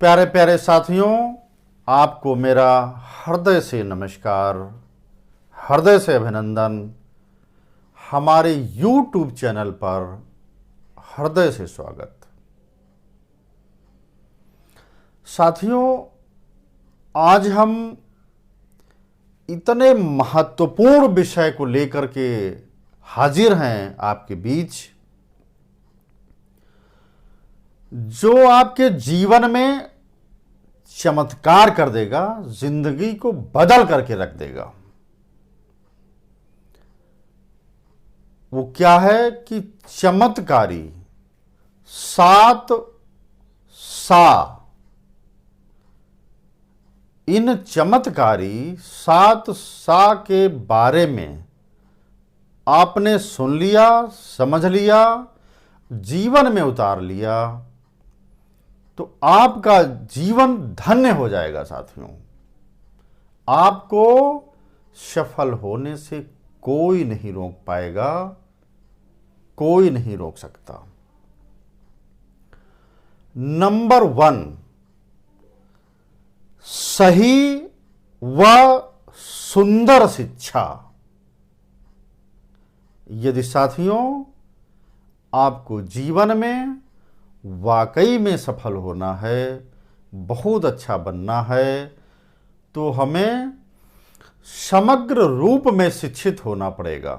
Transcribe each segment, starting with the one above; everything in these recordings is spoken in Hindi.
प्यारे प्यारे साथियों, आपको मेरा हृदय से नमस्कार, हृदय से अभिनंदन। हमारे YouTube चैनल पर हृदय से स्वागत। साथियों, आज हम इतने महत्वपूर्ण विषय को लेकर के हाजिर हैं आपके बीच, जो आपके जीवन में चमत्कार कर देगा, जिंदगी को बदल करके रख देगा। वो क्या है कि चमत्कारी 7 सा। इन चमत्कारी 7 सा के बारे में आपने सुन लिया, समझ लिया, जीवन में उतार लिया तो आपका जीवन धन्य हो जाएगा। साथियों, आपको सफल होने से कोई नहीं रोक पाएगा, कोई नहीं रोक सकता। नंबर 1, सही व सुंदर शिक्षा। यदि साथियों आपको जीवन में वाकई में सफल होना है, बहुत अच्छा बनना है, तो हमें समग्र रूप में शिक्षित होना पड़ेगा,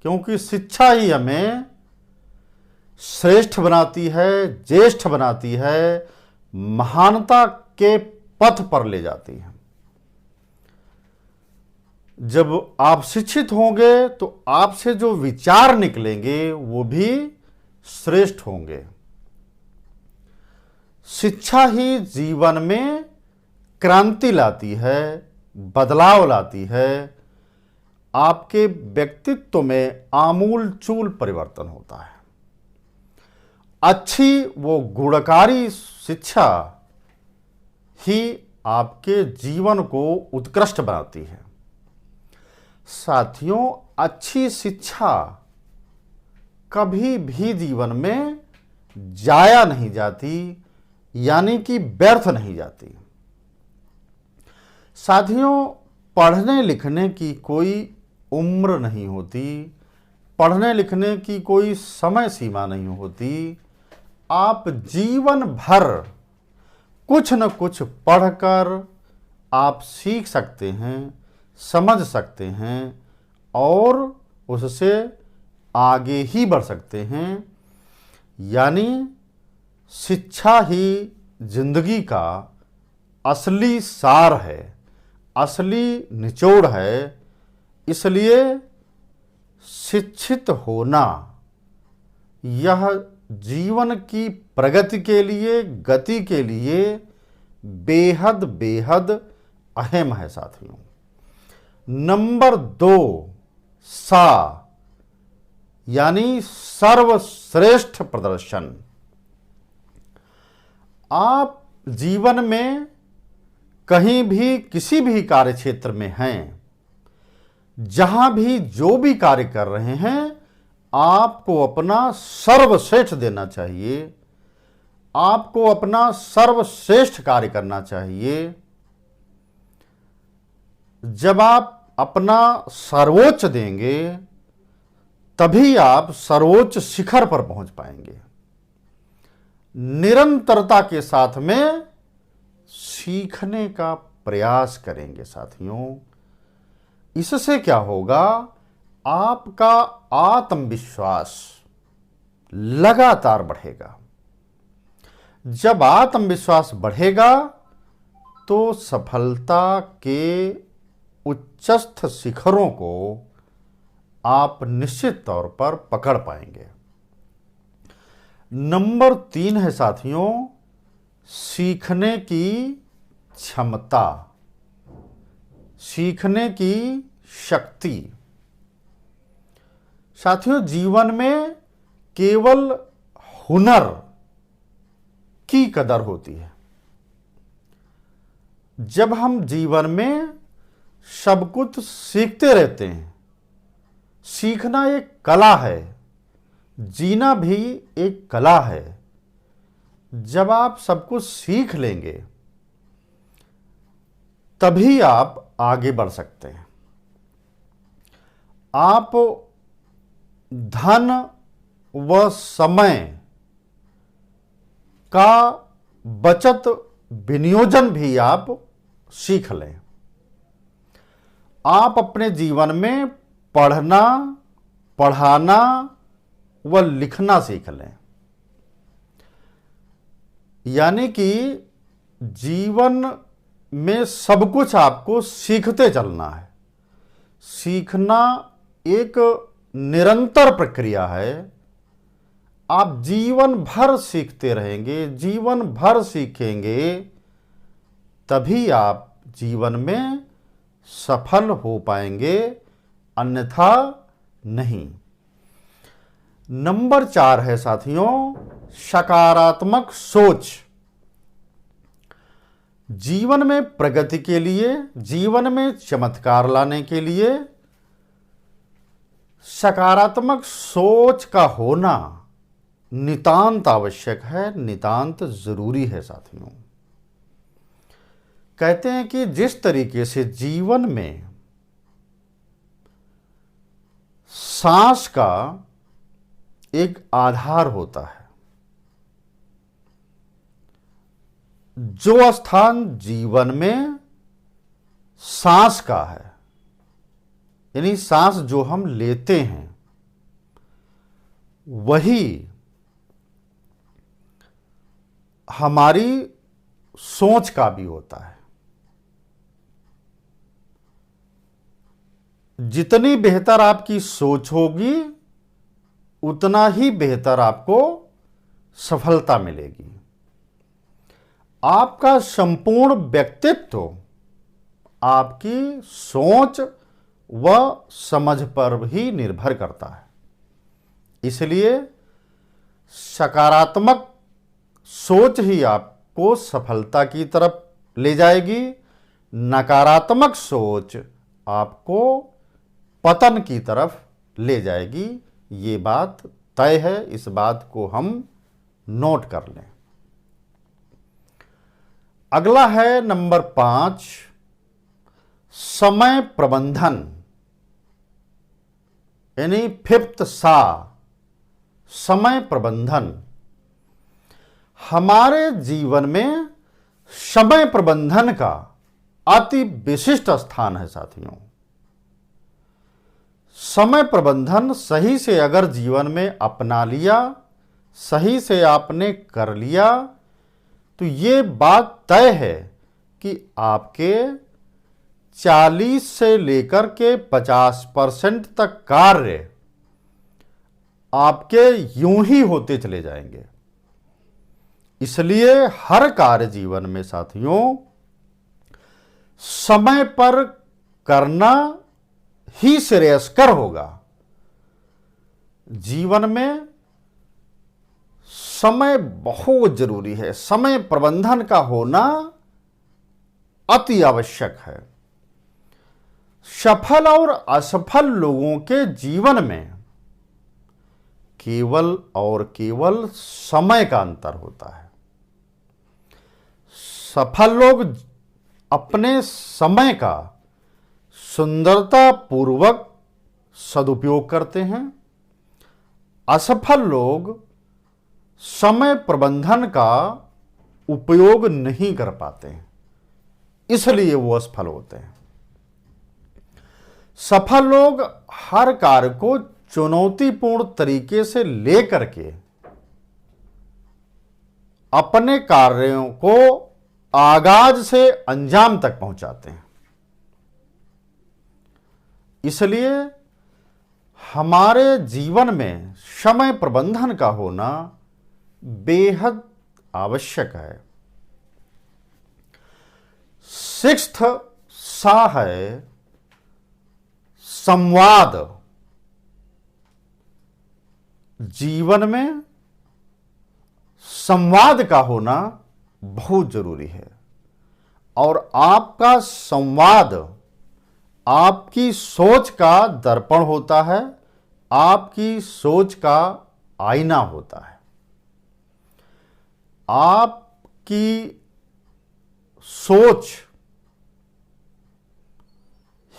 क्योंकि शिक्षा ही हमें श्रेष्ठ बनाती है, ज्येष्ठ बनाती है, महानता के पथ पर ले जाती है। जब आप शिक्षित होंगे तो आपसे जो विचार निकलेंगे वो भी श्रेष्ठ होंगे। शिक्षा ही जीवन में क्रांति लाती है, बदलाव लाती है, आपके व्यक्तित्व में आमूल चूल परिवर्तन होता है। अच्छी वो गुणकारी शिक्षा ही आपके जीवन को उत्कृष्ट बनाती है। साथियों, अच्छी शिक्षा कभी भी जीवन में जाया नहीं जाती, यानी कि व्यर्थ नहीं जाती। साथियों, पढ़ने लिखने की कोई उम्र नहीं होती, पढ़ने लिखने की कोई समय सीमा नहीं होती। आप जीवन भर कुछ न कुछ पढ़कर आप सीख सकते हैं, समझ सकते हैं और उससे आगे ही बढ़ सकते हैं। यानी शिक्षा ही जिंदगी का असली सार है, असली निचोड़ है। इसलिए शिक्षित होना यह जीवन की प्रगति के लिए, गति के लिए बेहद बेहद अहम है। साथियों, नंबर 2, सा, यानी सर्वश्रेष्ठ प्रदर्शन। आप जीवन में कहीं भी किसी भी कार्य क्षेत्र में हैं, जहां भी जो भी कार्य कर रहे हैं, आपको अपना सर्वश्रेष्ठ देना चाहिए, आपको अपना सर्वश्रेष्ठ कार्य करना चाहिए। जब आप अपना सर्वोच्च देंगे तभी आप सर्वोच्च शिखर पर पहुंच पाएंगे। निरंतरता के साथ में सीखने का प्रयास करेंगे। साथियों, इससे क्या होगा, आपका आत्मविश्वास लगातार बढ़ेगा। जब आत्मविश्वास बढ़ेगा तो सफलता के उच्चस्थ शिखरों को आप निश्चित तौर पर पकड़ पाएंगे। नंबर 3 है साथियों, सीखने की क्षमता, सीखने की शक्ति। साथियों, जीवन में केवल हुनर की कदर होती है। जब हम जीवन में सब कुछ सीखते रहते हैं, सीखना एक कला है, जीना भी एक कला है। जब आप सब कुछ सीख लेंगे तभी आप आगे बढ़ सकते हैं। आप धन व समय का बचत विनियोजन भी आप सीख लें। आप अपने जीवन में पढ़ना, पढ़ाना व लिखना सीख लें। यानी कि जीवन में सब कुछ आपको सीखते चलना है। सीखना एक निरंतर प्रक्रिया है। आप जीवन भर सीखते रहेंगे, जीवन भर सीखेंगे, तभी आप जीवन में सफल हो पाएंगे, अन्यथा नहीं। नंबर 4 है साथियों, सकारात्मक सोच। जीवन में प्रगति के लिए, जीवन में चमत्कार लाने के लिए सकारात्मक सोच का होना नितांत आवश्यक है, नितांत जरूरी है साथियों। कहते हैं कि जिस तरीके से जीवन में सांस का एक आधार होता है, जो स्थान जीवन में सांस का है, यानी सांस जो हम लेते हैं, वही हमारी सोच का भी होता है। जितनी बेहतर आपकी सोच होगी, उतना ही बेहतर आपको सफलता मिलेगी। आपका संपूर्ण व्यक्तित्व आपकी सोच व समझ पर भी निर्भर करता है। इसलिए सकारात्मक सोच ही आपको सफलता की तरफ ले जाएगी। नकारात्मक सोच आपको पतन की तरफ ले जाएगी। ये बात तय है, इस बात को हम नोट कर लें। अगला है नंबर 5, समय प्रबंधन, यानी 5th सा, समय प्रबंधन। हमारे जीवन में समय प्रबंधन का अति विशिष्ट स्थान है साथियों। समय प्रबंधन सही से अगर जीवन में अपना लिया, सही से आपने कर लिया, तो ये बात तय है कि आपके 40 से लेकर के 50% तक कार्य आपके यूं ही होते चले जाएंगे। इसलिए हर कार्य जीवन में साथियों समय पर करना ही श्रेयस्कर होगा। जीवन में समय बहुत जरूरी है, समय प्रबंधन का होना अति आवश्यक है। सफल और असफल लोगों के जीवन में केवल और केवल समय का अंतर होता है। सफल लोग अपने समय का सुंदरता पूर्वक सदुपयोग करते हैं। असफल लोग समय प्रबंधन का उपयोग नहीं कर पाते हैं, इसलिए वो असफल होते हैं। सफल लोग हर कार्य को चुनौतीपूर्ण तरीके से लेकर के अपने कार्यों को आगाज से अंजाम तक पहुंचाते हैं। इसलिए हमारे जीवन में समय प्रबंधन का होना बेहद आवश्यक है। 6th सा है संवाद। जीवन में संवाद का होना बहुत जरूरी है, और आपका संवाद आपकी सोच का दर्पण होता है, आपकी सोच का आईना होता है। आपकी सोच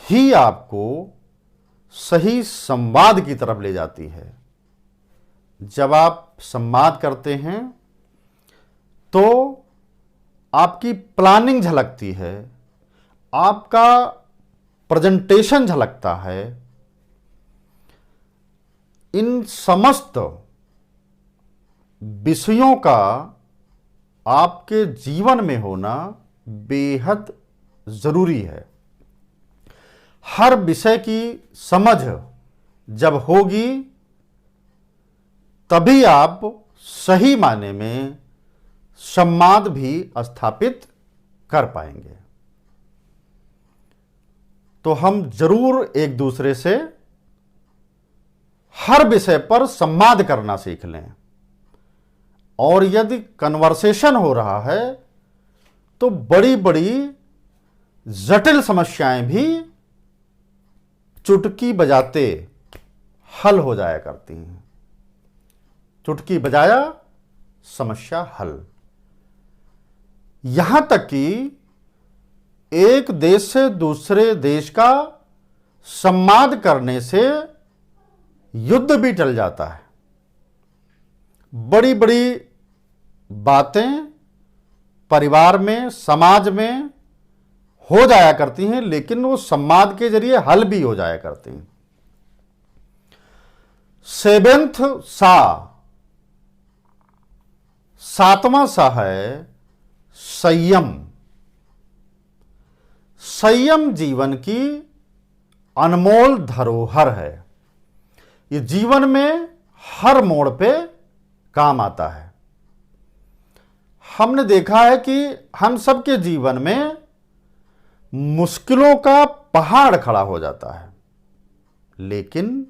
ही आपको सही संवाद की तरफ ले जाती है। जब आप संवाद करते हैं तो आपकी प्लानिंग झलकती है, आपका प्रेजेंटेशन झलकता है। इन समस्त विषयों का आपके जीवन में होना बेहद जरूरी है। हर विषय की समझ जब होगी तभी आप सही मायने में संवाद भी स्थापित कर पाएंगे। तो हम जरूर एक दूसरे से हर विषय पर संवाद करना सीख लें। और यदि कन्वर्सेशन हो रहा है तो बड़ी बड़ी जटिल समस्याएं भी चुटकी बजाते हल हो जाया करती हैं। चुटकी बजाया समस्या हल। यहां तक कि एक देश से दूसरे देश का संवाद करने से युद्ध भी टल जाता है। बड़ी बड़ी बातें परिवार में, समाज में हो जाया करती हैं, लेकिन वो संवाद के जरिए हल भी हो जाया करती हैं। सेवेंथ सा, सातवां सा है संयम। संयम जीवन की अनमोल धरोहर है। ये जीवन में हर मोड़ पे काम आता है। हमने देखा है कि हम सबके जीवन में मुश्किलों का पहाड़ खड़ा हो जाता है, लेकिन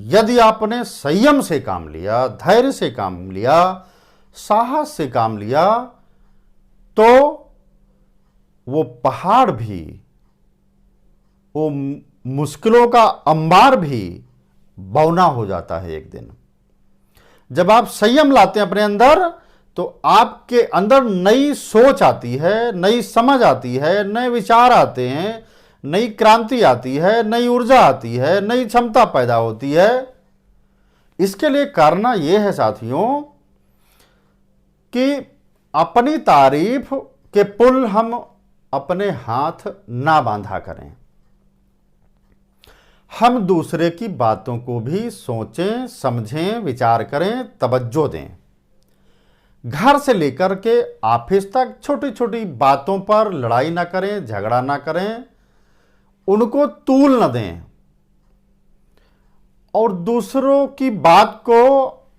यदि आपने संयम से काम लिया, धैर्य से काम लिया, साहस से काम लिया, तो वो पहाड़ भी, वो मुश्किलों का अंबार भी बौना हो जाता है एक दिन। जब आप संयम लाते हैं अपने अंदर तो आपके अंदर नई सोच आती है, नई समझ आती है, नए विचार आते हैं, नई क्रांति आती है, नई ऊर्जा आती है, नई क्षमता पैदा होती है। इसके लिए कारण यह है साथियों कि अपनी तारीफ के पुल हम अपने हाथ ना बांधा करें। हम दूसरे की बातों को भी सोचें, समझें, विचार करें, तवज्जो दें। घर से लेकर के ऑफिस तक छोटी छोटी बातों पर लड़ाई ना करें, झगड़ा ना करें, उनको तूल न दें। और दूसरों की बात को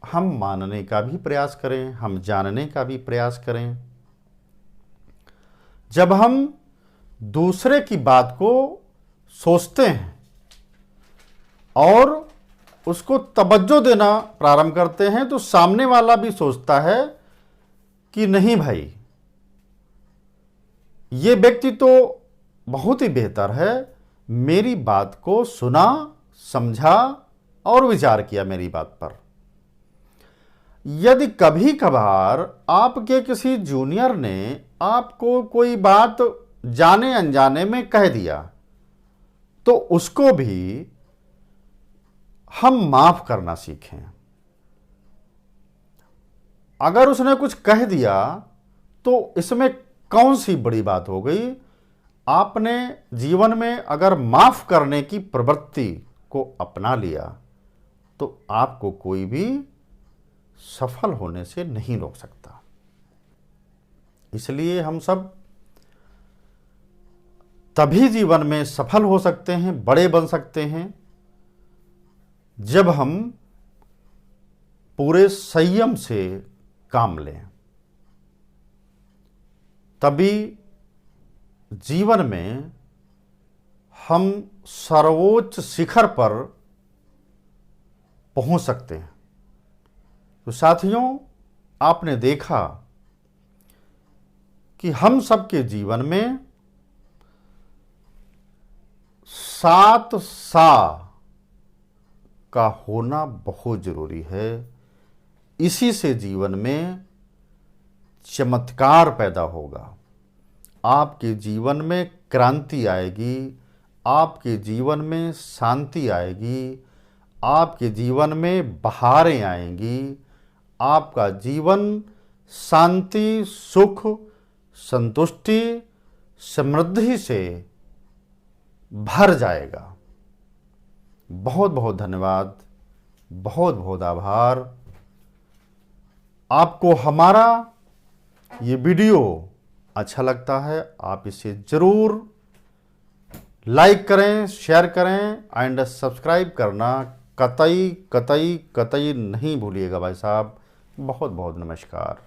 हम मानने का भी प्रयास करें, हम जानने का भी प्रयास करें। जब हम दूसरे की बात को सोचते हैं और उसको तवज्जो देना प्रारंभ करते हैं तो सामने वाला भी सोचता है कि नहीं भाई, ये व्यक्ति तो बहुत ही बेहतर है, मेरी बात को सुना, समझा और विचार किया मेरी बात पर। यदि कभी कभार आपके किसी जूनियर ने आपको कोई बात जाने अनजाने में कह दिया तो उसको भी हम माफ करना सीखें। अगर उसने कुछ कह दिया तो इसमें कौन सी बड़ी बात हो गई। आपने जीवन में अगर माफ करने की प्रवृत्ति को अपना लिया तो आपको कोई भी सफल होने से नहीं रोक सकता। इसलिए हम सब तभी जीवन में सफल हो सकते हैं, बड़े बन सकते हैं, जब हम पूरे संयम से काम लें। तभी जीवन में हम सर्वोच्च शिखर पर पहुंच सकते हैं। तो साथियों, आपने देखा कि हम सबके जीवन में 7 सा का होना बहुत जरूरी है। इसी से जीवन में चमत्कार पैदा होगा, आपके जीवन में क्रांति आएगी, आपके जीवन में शांति आएगी, आपके जीवन में बहारें आएंगी, आपका जीवन शांति, सुख, संतुष्टि, समृद्धि से भर जाएगा। बहुत बहुत धन्यवाद, बहुत बहुत आभार। आपको हमारा ये वीडियो अच्छा लगता है, आप इसे ज़रूर लाइक करें, शेयर करें एंड सब्सक्राइब करना कतई कतई कतई नहीं भूलिएगा भाई साहब। बहुत बहुत नमस्कार।